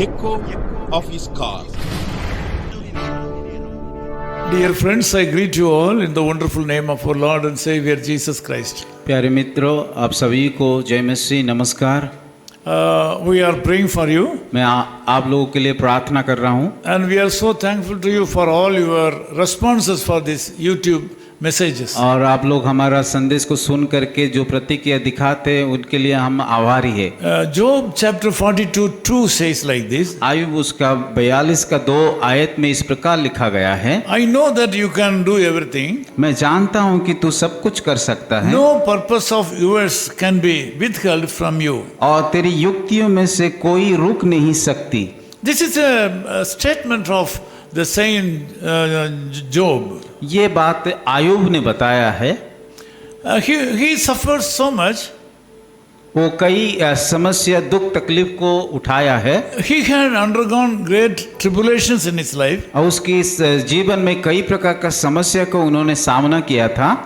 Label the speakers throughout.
Speaker 1: echo of his call.
Speaker 2: Dear friends, I greet you all in the wonderful name of our Lord and Savior Jesus Christ.
Speaker 3: प्यारे मित्रों, आप सभी को जय मसीह नमस्कार।
Speaker 2: We are praying for you,
Speaker 3: मैं आप लोगों के लिए प्रार्थना कर रहा हूँ
Speaker 2: and we are so thankful to you for all your responses for this YouTube messages.
Speaker 3: और आप लोग हमारा संदेश को सुन करके जो प्रतिक्रिया दिखाते हैं उनके लिए हम आभारी है।
Speaker 2: Job chapter 42:2 says like this.
Speaker 3: Ayub उसका 42 का 2 आयत में इस प्रकार लिखा गया है,
Speaker 2: I know that you can do everything.
Speaker 3: मैं जानता हूँ कि तू सब कुछ कर सकता है
Speaker 2: No purpose of yours can be withheld from you.
Speaker 3: और तेरी युक्तियों में से कोई रुक नहीं सकती।
Speaker 2: This is a statement of the saint Job.
Speaker 3: ये बात आयुब ने बताया है।
Speaker 2: He suffered so much.
Speaker 3: वो कई समस्या दुख तकलीफ को उठाया है
Speaker 2: He had undergone great tribulations in his life.
Speaker 3: और उसकी इस जीवन में कई प्रकार का समस्या को उन्होंने सामना किया था।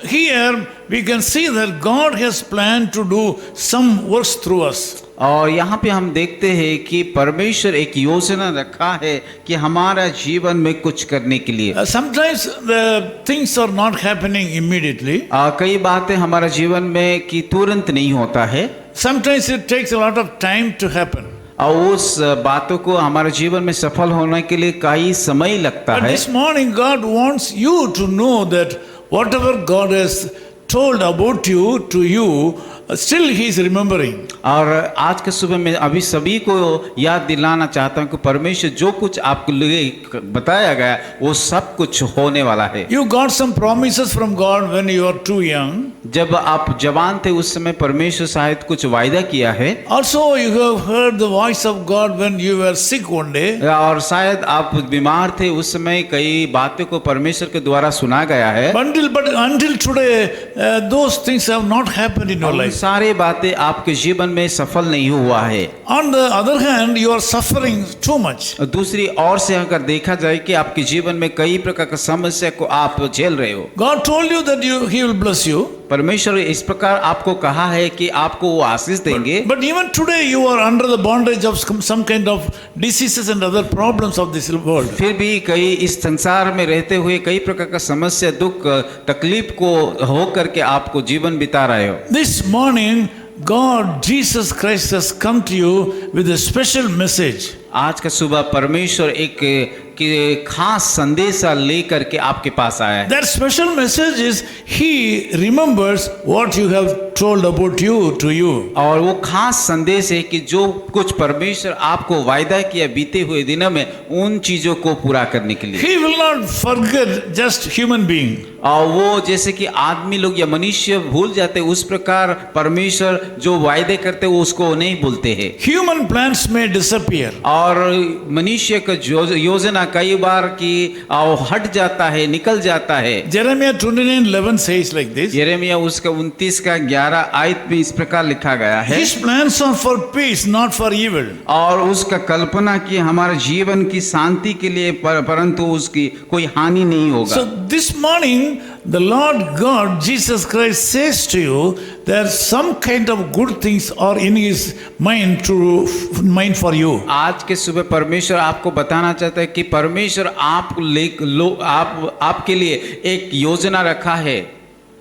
Speaker 2: Here we can see that God has planned to do some works through us.
Speaker 3: और यहाँ पे हम देखते हैं कि परमेश्वर एक योजना रखा है कि हमारा जीवन में कुछ करने के लिए।
Speaker 2: Sometimes the things are not happening immediately.
Speaker 3: कई बातें हमारा जीवन में कि तुरंत नहीं होता है।
Speaker 2: Sometimes it takes a lot of time to happen.
Speaker 3: और उस बातों को हमारे जीवन में सफल होने के लिए कई समय लगता
Speaker 2: But
Speaker 3: है।
Speaker 2: this morning God wants you to know that whatever God has told about you to you, still He is remembering.
Speaker 3: और आज के सुबह में अभी सभी को याद दिलाना चाहता हूँ कि परमेश्वर जो कुछ आपको लिए बताया गया वो सब कुछ होने वाला है।
Speaker 2: You got some promises from God when you are too young.
Speaker 3: जब आप जवान थे उस समय परमेश्वर शायद कुछ वायदा किया है।
Speaker 2: Also you have heard the voice of God when you were sick one day.
Speaker 3: और शायद आप बीमार थे उस समय कई बातों को परमेश्वर के द्वारा सुना गया है।
Speaker 2: But until today, those things have not happened in your life.
Speaker 3: सारी बातें आपके जीवन में सफल नहीं हुआ है।
Speaker 2: On the other hand, you are suffering too much.
Speaker 3: दूसरी ओर से अगर देखा जाए कि आपके जीवन में कई प्रकार की समस्या को आप झेल रहे हो।
Speaker 2: God told you that He will bless you.
Speaker 3: परमेश्वर इस प्रकार आपको कहा है कि आपको वो आशीष देंगे।
Speaker 2: But even today you are under the bondage of some kind of diseases and other problems of this world.
Speaker 3: फिर भी कई इस संसार में रहते हुए कई प्रकार का समस्या दुख तकलीफ को हो करके आपको जीवन बिता रहे हो।
Speaker 2: This morning God, Jesus Christ has come to you with a special message.
Speaker 3: आज का सुबह परमेश्वर एक खास संदेशा लेकर के आपके पास आया है।
Speaker 2: That special message is He remembers what you have told about you to you.
Speaker 3: और वो खास संदेश है कि जो कुछ परमेश्वर आपको वायदा किया बीते हुए दिनों में उन चीजों को पूरा करने के लिए।
Speaker 2: He will not forget just human being.
Speaker 3: और वो जैसे कि आदमी लोग या मनुष्य भूल जाते उस प्रकार परमेश्वर जो वायदे करते वो उसको नहीं भूलते हैं।
Speaker 2: Human plans may disappear.
Speaker 3: और मनुष्य का योजना कई बार की हट जाता है निकल जाता है।
Speaker 2: Jeremiah 29:11 says like this.
Speaker 3: यिर्मयाह उसका 29 का 11 आयत में इस प्रकार लिखा गया है।
Speaker 2: His plans are for peace, not for evil.
Speaker 3: और उसका कल्पना की हमारे जीवन की शांति के लिए परंतु उसकी कोई हानि नहीं होगा।
Speaker 2: So this morning the Lord God Jesus Christ says to you that some kind of good things are in His mind for you.
Speaker 3: आज के सुबह परमेश्वर आपको बताना चाहता है कि परमेश्वर आपके लिए एक योजना रखा है।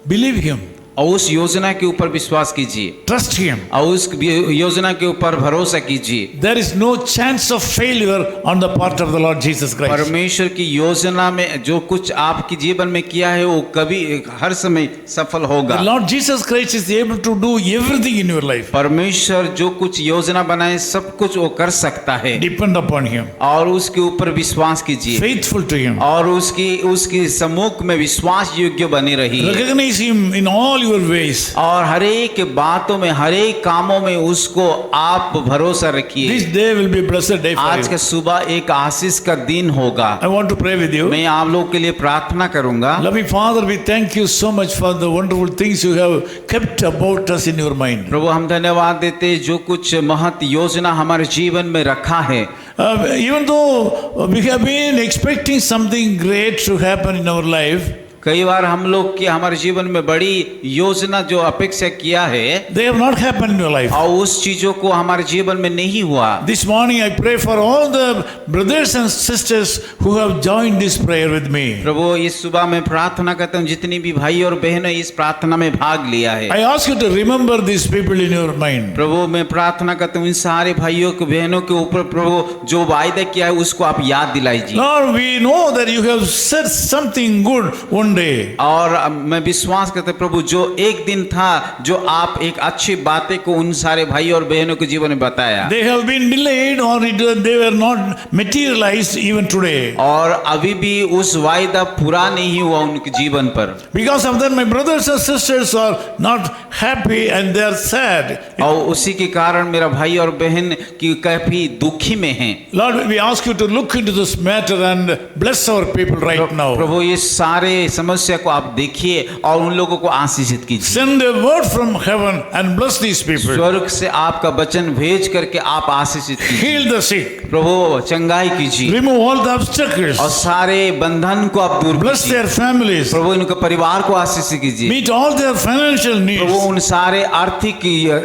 Speaker 2: Believe Him.
Speaker 3: और उस योजना के ऊपर विश्वास कीजिए।
Speaker 2: Trust Him.
Speaker 3: और उस योजना के ऊपर भरोसा कीजिए।
Speaker 2: There is no chance of failure on the part of the Lord Jesus Christ.
Speaker 3: परमेश्वर की योजना में जो कुछ आपके जीवन में किया है वो कभी हर समय सफल होगा।
Speaker 2: The Lord Jesus Christ is able to do everything in your life.
Speaker 3: परमेश्वर जो कुछ योजना बनाए सब कुछ वो कर सकता है।
Speaker 2: Depend upon Him.
Speaker 3: और उसके ऊपर विश्वास कीजिए।
Speaker 2: Faithful to Him.
Speaker 3: और उसकी सम्मुख में विश्वास योग्य बने रहिए।
Speaker 2: Recognize Him in all your ways.
Speaker 3: और हर एक बातों में हर एक कामों में उसको आप भरोसा रखिए।
Speaker 2: This day will be blessed day for
Speaker 3: आज
Speaker 2: you.
Speaker 3: का सुबह एक आशीष का दिन होगा।
Speaker 2: I want to pray with you.
Speaker 3: मैं आप लोग के लिए प्रार्थना करूंगा।
Speaker 2: Loving Father, we thank you so much for the wonderful things you have kept about us in your mind.
Speaker 3: प्रभु हम धन्यवाद देते जो कुछ महत योजना हमारे जीवन में रखा है।
Speaker 2: Even though we have been expecting something great to happen in our life,
Speaker 3: कई बार हम लोग की हमारे जीवन में बड़ी योजना जो अपेक्षा किया है
Speaker 2: they have not happened in your life.
Speaker 3: और उस चीजों को हमारे जीवन में नहीं हुआ।
Speaker 2: This morning I pray for all the brothers and sisters who have joined this prayer with me.
Speaker 3: प्रभु इस सुबह में प्रार्थना करता हूँ जितनी भी भाई और बहनें इस प्रार्थना में भाग लिया है,
Speaker 2: I ask you to remember these people in your mind.
Speaker 3: प्रभु मैं प्रार्थना करता हूँ इन सारे भाइयों को बहनों के ऊपर प्रभु जो वायदा किया है उसको आप याद दिलाइए।
Speaker 2: Lord, we know that you have said something good one day.
Speaker 3: और मैं विश्वास करता हूँ प्रभु जो एक दिन था जो आप एक अच्छी बातें को उन सारे भाई और बहनों के जीवन में बताया,
Speaker 2: They have been delayed or they were not materialized even today.
Speaker 3: और अभी भी उस वायदा पूरा नहीं हुआ उनके जीवन पर।
Speaker 2: Because of that, my brothers and sisters are not happy and they are sad.
Speaker 3: और उसी के कारण मेरा भाई और बहन की काफी दुखी में हैं।
Speaker 2: Lord, we ask you to look into this matter and bless our people right now.
Speaker 3: प्रभु ये सारे समस्या को आप देखिए और उन लोगों को आशीषित कीजिए।
Speaker 2: Send a word from heaven and bless these people.
Speaker 3: स्वर्ग से आपका वचन भेज करके आप आशीषित कीजिए।
Speaker 2: Heal the sick.
Speaker 3: प्रभु चंगाई कीजिए
Speaker 2: Remove all the obstacles.
Speaker 3: और सारे बंधन को आप दूर
Speaker 2: Bless
Speaker 3: कीजिए।
Speaker 2: their families.
Speaker 3: प्रभु इनके परिवार को आशीषित कीजिए।
Speaker 2: Meet all their financial needs.
Speaker 3: प्रभु उन सारे आर्थिक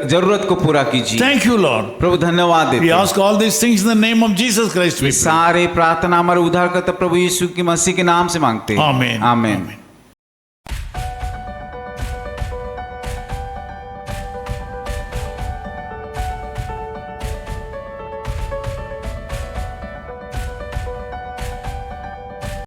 Speaker 3: जरूरत को पूरा कीजिए।
Speaker 2: Thank you, Lord.
Speaker 3: प्रभु धन्यवाद
Speaker 2: We
Speaker 3: देते हैं।
Speaker 2: ask all these things in the name of Jesus Christ.
Speaker 3: ये
Speaker 2: We pray.
Speaker 3: सारे प्रार्थना हमारे उद्धारकर्ता प्रभु यीशु की मसीह के नाम से मांगते हैं।
Speaker 2: Amen.
Speaker 3: आमीन।